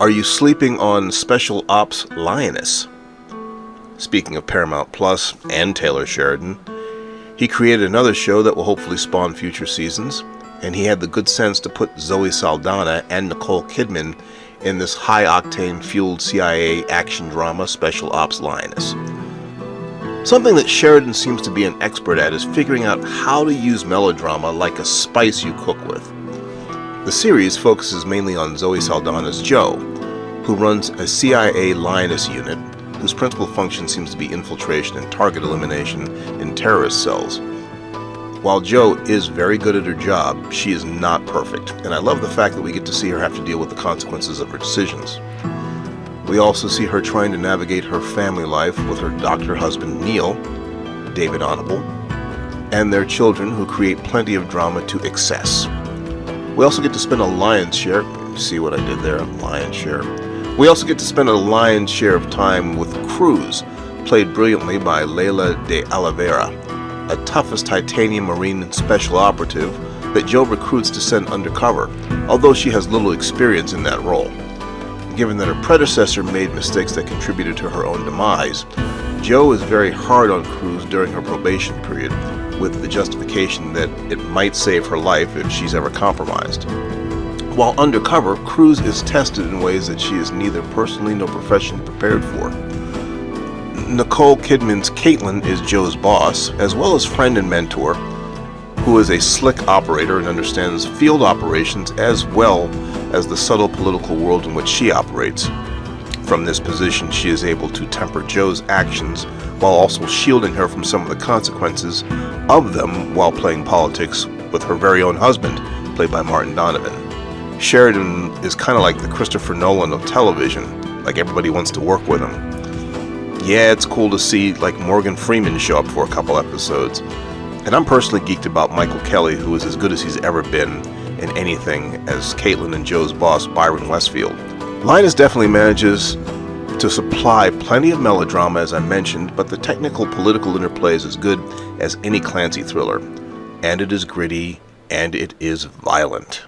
Are you sleeping on Special Ops Lioness? Speaking of Paramount Plus and Taylor Sheridan, he created another show that will hopefully spawn future seasons, and he had the good sense to put Zoe Saldana and Nicole Kidman in this high-octane fueled CIA action drama Special Ops Lioness. Something that Sheridan seems to be an expert at is figuring out how to use melodrama like a spice you cook with. The series focuses mainly on Zoe Saldana's Joe, who runs a CIA Lioness unit whose principal function seems to be infiltration and target elimination in terrorist cells. While Joe is very good at her job, she is not perfect, and I love the fact that we get to see her have to deal with the consequences of her decisions. We also see her trying to navigate her family life with her doctor husband Neil, David Honorable, and their children, who create plenty of drama to excess. We also get to spend a lion's share, you see what I did there, lion's share. We also get to spend a lion's share of time with Cruz, played brilliantly by Leila de Oliveira, a tough as titanium marine special operative that Joe recruits to send undercover, although she has little experience in that role. Given that her predecessor made mistakes that contributed to her own demise, Joe is very hard on Cruz during her probation period, with the justification that it might save her life if she's ever compromised. While undercover, Cruz is tested in ways that she is neither personally nor professionally prepared for. Nicole Kidman's Caitlin is Joe's boss, as well as friend and mentor, who is a slick operator and understands field operations as well as the subtle political world in which she operates. From this position, she is able to temper Joe's actions while also shielding her from some of the consequences of them while playing politics with her very own husband, played by Martin Donovan. Sheridan is kind of like the Christopher Nolan of television, like everybody wants to work with him. Yeah, it's cool to see like Morgan Freeman show up for a couple episodes. And I'm personally geeked about Michael Kelly, who is as good as he's ever been in anything as Caitlin and Joe's boss, Byron Westfield. Linus definitely manages to supply plenty of melodrama, as I mentioned, but the technical political interplay is as good as any Clancy thriller. And it is gritty, and it is violent.